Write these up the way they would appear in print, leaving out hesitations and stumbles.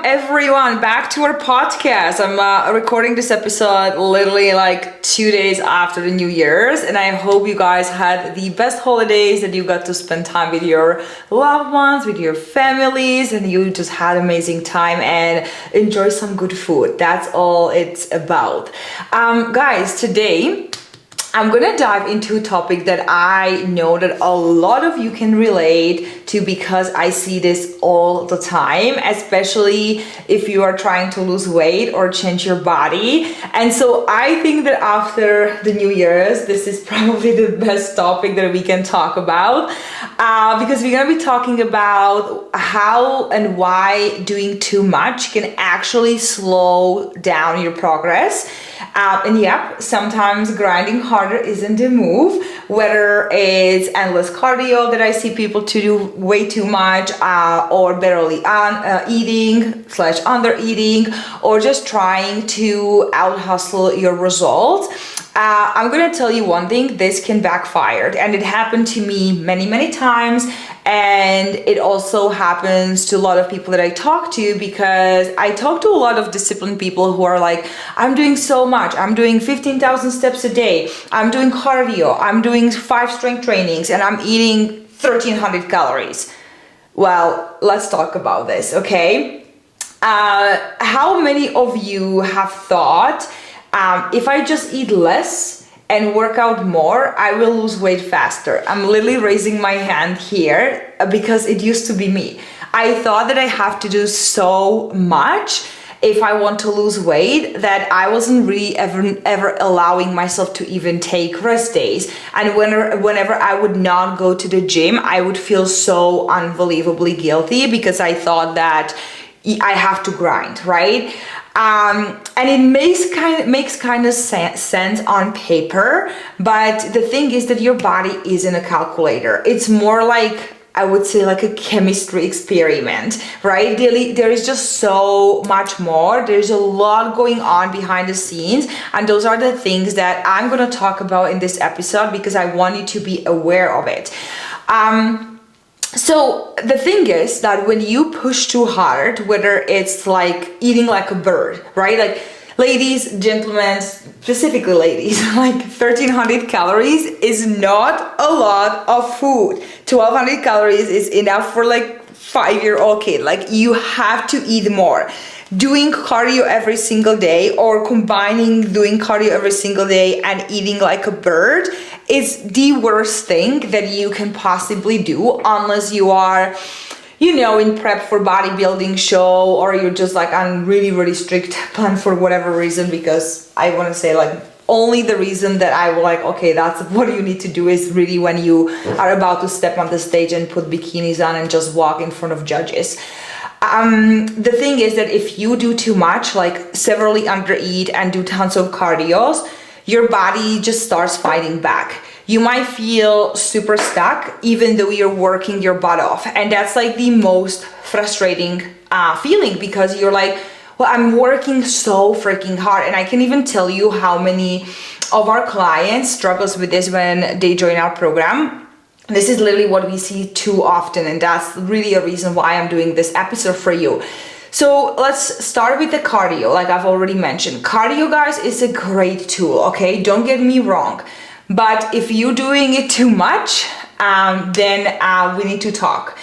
everyone back to our podcast. I'm recording this episode literally like 2 days after the New Year's, and I hope you guys had the best holidays, that you got to spend time with your loved ones, with your families, and you just had amazing time and enjoy some good food. That's all it's about. Guys, today I'm gonna dive into a topic that I know that a lot of you can relate to, because I see this all the time, especially if you are trying to lose weight or change your body. And so I think that after the New Year's, this is probably the best topic that we can talk about, because we're gonna be talking about how and why doing too much can actually slow down your progress. And yep, sometimes grinding harder isn't the move, whether it's endless cardio that I see people to do way too much, or barely eating / under eating, or just trying to out hustle your results. I'm gonna tell you one thing, this can backfire, and it happened to me many times, and it also happens to a lot of people that I talk to, because I talk to a lot of disciplined people who are like, I'm doing so much, I'm doing 15,000 steps a day, I'm doing cardio, I'm doing 5 strength trainings, and I'm eating 1,300 calories. Well, let's talk about this, okay? How many of you have thought, if I just eat less and work out more, I will lose weight faster? I'm literally raising my hand here because it used to be me. I thought that I have to do so much if I want to lose weight that I wasn't really ever allowing myself to even take rest days. And whenever I would not go to the gym, I would feel so unbelievably guilty, because I thought that I have to grind, right? And it makes kind of sense on paper, but the thing is that your body isn't a calculator. It's more like, I would say, like a chemistry experiment, right? There is just so much more. There's a lot going on behind the scenes, and those are the things that I'm going to talk about in this episode, because I want you to be aware of it. So the thing is that when you push too hard, whether it's like eating like a bird, right? Like, ladies, gentlemen, specifically ladies, like 1,300 calories is not a lot of food. 1,200 calories is enough for like 5-year-old kid. Like, you have to eat more. Doing cardio every single day, or combining doing cardio every single day and eating like a bird, is the worst thing that you can possibly do, unless you are, you know, in prep for bodybuilding show, or you're just like on really strict plan for whatever reason. Because I want to say, like, only the reason that I will like, okay, that's what you need to do, is really when you are about to step on the stage and put bikinis on and just walk in front of judges. The thing is that if you do too much, like severely undereat and do tons of cardios, your body just starts fighting back. You might feel super stuck even though you're working your butt off. And that's like the most frustrating feeling, because you're like, well, I'm working so freaking hard. And I can even tell you how many of our clients struggles with this when they join our program. This is literally what we see too often, and that's really a reason why I'm doing this episode for you. So let's start with the cardio. Like I've already mentioned, cardio, guys, is a great tool, okay? Don't get me wrong. But if you're doing it too much, then we need to talk.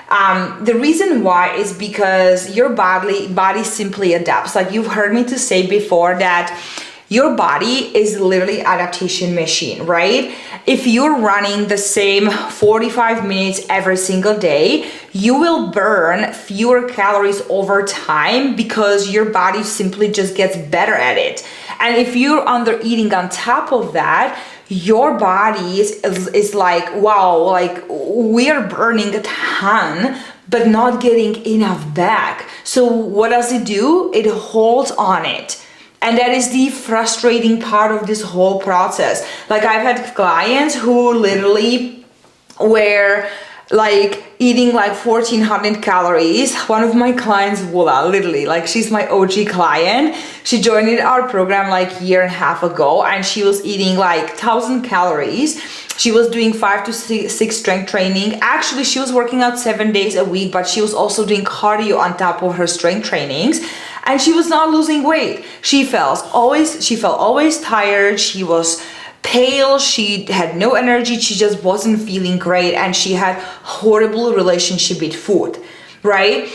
The reason why is because your body simply adapts. Like you've heard me to say before that your body is literally adaptation machine, right? If you're running the same 45 minutes every single day, you will burn fewer calories over time, because your body simply just gets better at it. And if you're under eating on top of that, your body is like, wow, like we are burning a ton, but not getting enough back. So what does it do? It holds on it. And that is the frustrating part of this whole process. Like I've had clients who literally were like eating like 1400 calories. One of my clients, voila, literally, like she's my OG client. She joined our program like a year and a half ago, and she was eating like 1000 calories. She was doing 5 to 6 strength training. Actually, she was working out 7 days a week, but she was also doing cardio on top of her strength trainings. And she was not losing weight. She felt always tired. She was pale, she had no energy, she just wasn't feeling great, and she had horrible relationship with food, right?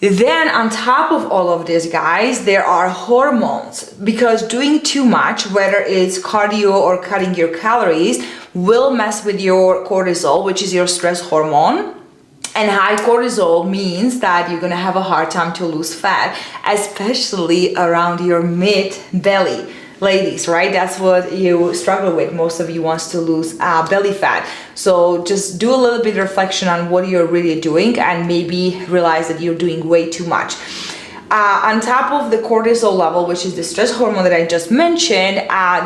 Then on top of all of this, guys, there are hormones, because doing too much, whether it's cardio or cutting your calories, will mess with your cortisol, which is your stress hormone. And high cortisol means that you're gonna have a hard time to lose fat, especially around your mid belly. Ladies, right? That's what you struggle with. Most of you wants to lose belly fat. So just do a little bit of reflection on what you're really doing, and maybe realize that you're doing way too much. On top of the cortisol level, which is the stress hormone that I just mentioned,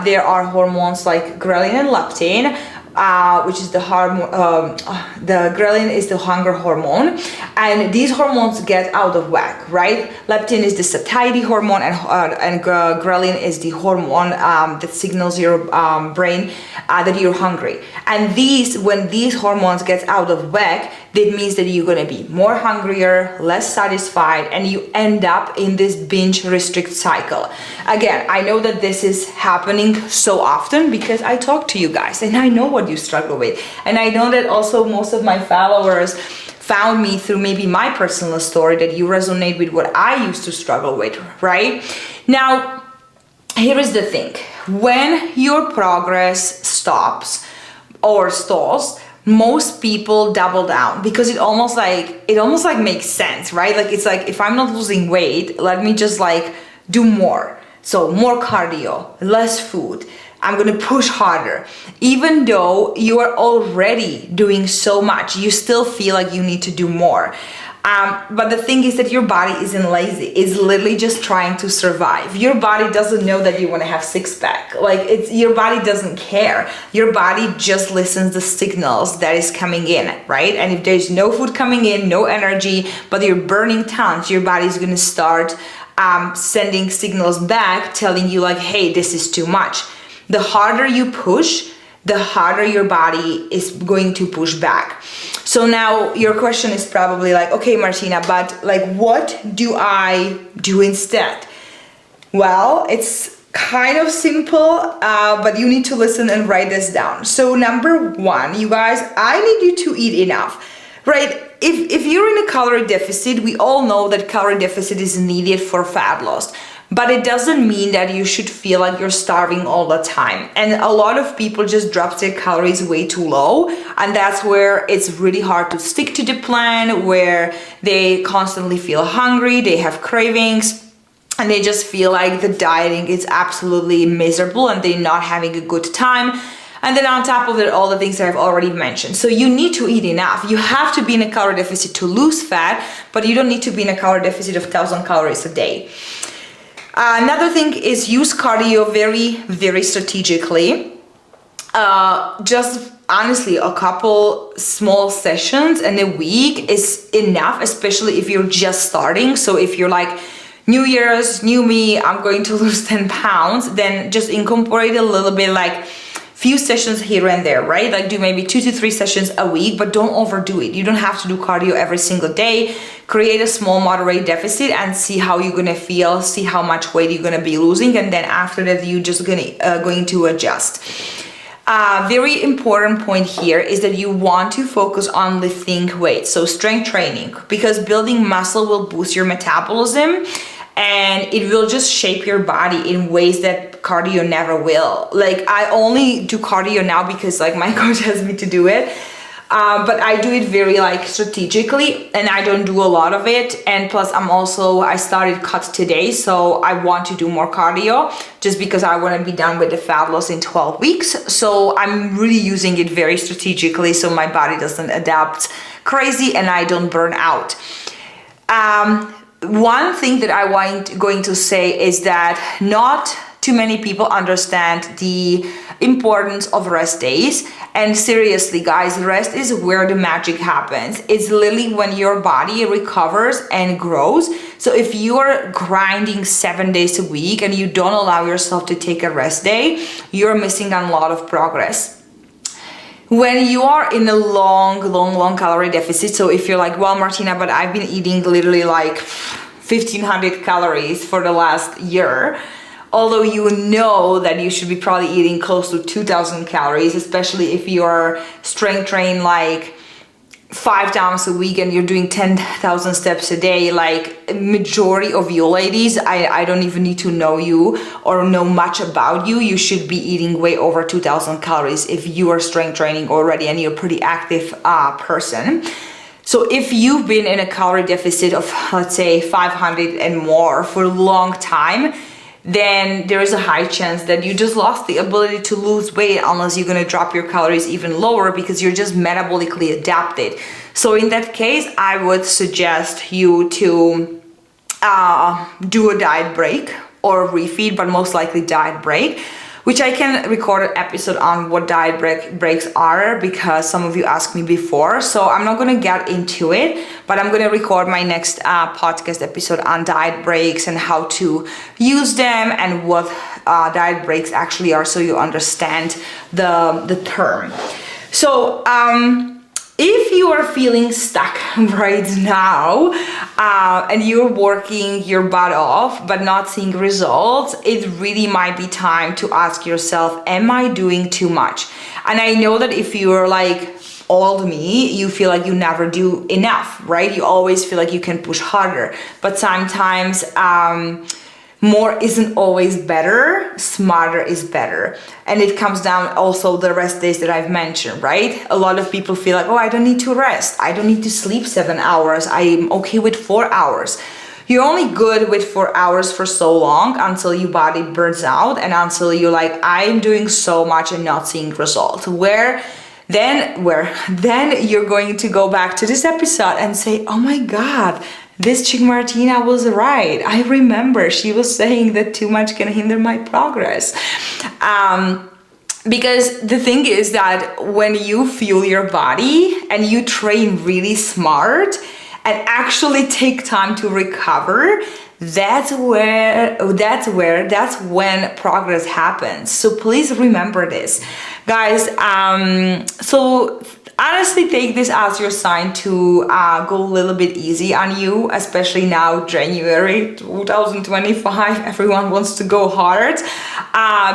there are hormones like ghrelin and leptin, which is the hormone. The ghrelin is the hunger hormone, and these hormones get out of whack, right? Leptin is the satiety hormone, and ghrelin is the hormone that signals your brain that you're hungry. And when these hormones get out of whack, that means that you're gonna be more hungrier, less satisfied, and you end up in this binge restrict cycle. Again, I know that this is happening so often because I talk to you guys and I know what you struggle with. And I know that also most of my followers found me through maybe my personal story, that you resonate with what I used to struggle with, right? Now, here is the thing. When your progress stops or stalls, most people double down, because it almost like makes sense, right? Like, it's like, if I'm not losing weight, let me just like do more. So more cardio, less food. I'm gonna push harder. Even though you are already doing so much, you still feel like you need to do more. But the thing is that your body isn't lazy. It's literally just trying to survive. Your body doesn't know that you want to have six-pack. Like, your body doesn't care. Your body just listens to signals that is coming in, right? And if there's no food coming in, no energy, but you're burning tons, your body's gonna start sending signals back telling you like, hey, this is too much. The harder you push, the harder your body is going to push back. So now your question is probably like, okay, Martina, but like, what do I do instead? Well, it's kind of simple, but you need to listen and write this down. So number one, you guys, I need you to eat enough, right? If you're in a calorie deficit, we all know that calorie deficit is needed for fat loss. But it doesn't mean that you should feel like you're starving all the time. And a lot of people just drop their calories way too low. And that's where it's really hard to stick to the plan, where they constantly feel hungry, they have cravings, and they just feel like the dieting is absolutely miserable and they're not having a good time. And then on top of it, all the things that I've already mentioned. So you need to eat enough. You have to be in a calorie deficit to lose fat, but you don't need to be in a calorie deficit of 1000 calories a day. Another thing is use cardio very, very strategically. Just honestly, a couple small sessions in a week is enough, especially if you're just starting. So if you're like, New Year's, new me, I'm going to lose 10 pounds, then just incorporate a little bit, like few sessions here and there, right? Like do maybe 2 to 3 sessions a week, but don't overdo it. You don't have to do cardio every single day. Create a small moderate deficit and see how you're gonna feel, see how much weight you're gonna be losing, and then after that you're just going to adjust. Very important point here is that you want to focus on lifting weights, so strength training, because building muscle will boost your metabolism and it will just shape your body in ways that cardio never will. Like, I only do cardio now because like my coach has me to do it, but I do it very like strategically, and I don't do a lot of it. And plus I started cut today, so I want to do more cardio just because I want to be done with the fat loss in 12 weeks. So I'm really using it very strategically so my body doesn't adapt crazy and I don't burn out. One thing that I going to say is that not too many people understand the importance of rest days. And seriously, guys, rest is where the magic happens. It's literally when your body recovers and grows. So if you are grinding 7 days a week and you don't allow yourself to take a rest day, you're missing on a lot of progress. When you are in a long calorie deficit, so if you're like, well, Martina, but I've been eating literally like 1,500 calories for the last year, although you know that you should be probably eating close to 2,000 calories, especially if you're strength trained like 5 times a week and you're doing 10,000 steps a day. Like majority of you ladies, I don't even need to know you or know much about you. You should be eating way over 2,000 calories if you are strength training already and you're a pretty active person. So if you've been in a calorie deficit of, let's say, 500 and more for a long time, then there is a high chance that you just lost the ability to lose weight unless you're going to drop your calories even lower because you're just metabolically adapted. So in that case, I would suggest you to do a diet break or refeed, but most likely diet break, which I can record an episode on what diet breaks are because some of you asked me before. So I'm not going to get into it, but I'm going to record my next podcast episode on diet breaks and how to use them and what diet breaks actually are, so you understand the term. So if you are feeling stuck right now and you're working your butt off but not seeing results, it really might be time to ask yourself, am I doing too much? And I know that if you're like old me, you feel like you never do enough, right? You always feel like you can push harder, but sometimes more isn't always better, smarter is better. And it comes down also the rest days that I've mentioned, right? A lot of people feel like, oh, I don't need to rest. I don't need to sleep 7 hours. I'm okay with 4 hours. You're only good with 4 hours for so long until your body burns out and until you're like, I'm doing so much and not seeing results. Then you're going to go back to this episode and say, oh my God, this chick Martina was right. I remember she was saying that too much can hinder my progress. Because the thing is that when you fuel your body and you train really smart and actually take time to recover, that's when progress happens. So please remember this, guys. So honestly, take this as your sign to go a little bit easy on you, especially now, January 2025. Everyone wants to go hard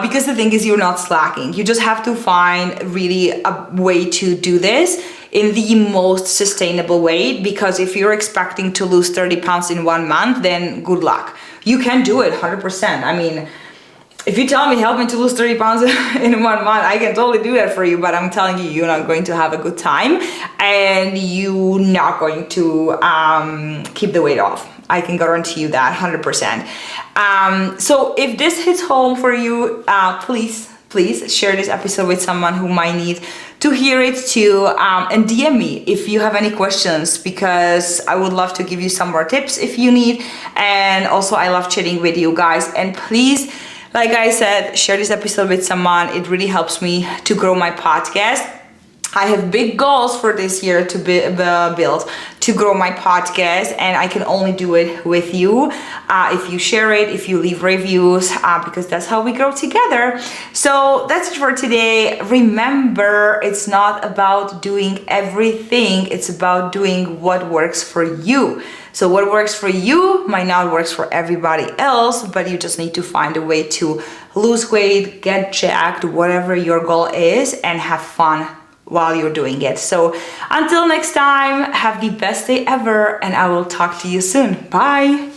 because the thing is, you're not slacking. You just have to find really a way to do this in the most sustainable way, because if you're expecting to lose 30 pounds in 1 month, then good luck. You can do it 100%. I mean, if you tell me, help me to lose 30 pounds in 1 month, I can totally do that for you, but I'm telling you, you're not going to have a good time and you're not going to keep the weight off. I can guarantee you that 100%. So if this hits home for you, please share this episode with someone who might need to hear it too, and DM me if you have any questions, because I would love to give you some more tips if you need. And also, I love chatting with you guys. And please, like I said, share this episode with someone. It really helps me to grow my podcast. I have big goals for this year to build, to grow my podcast, and I can only do it with you if you share it, if you leave reviews, because that's how we grow together. So that's it for today. Remember, it's not about doing everything, it's about doing what works for you. So what works for you might not work for everybody else, but you just need to find a way to lose weight, get jacked, whatever your goal is, and have fun while you're doing it. So until next time, have the best day ever, and I will talk to you soon. Bye.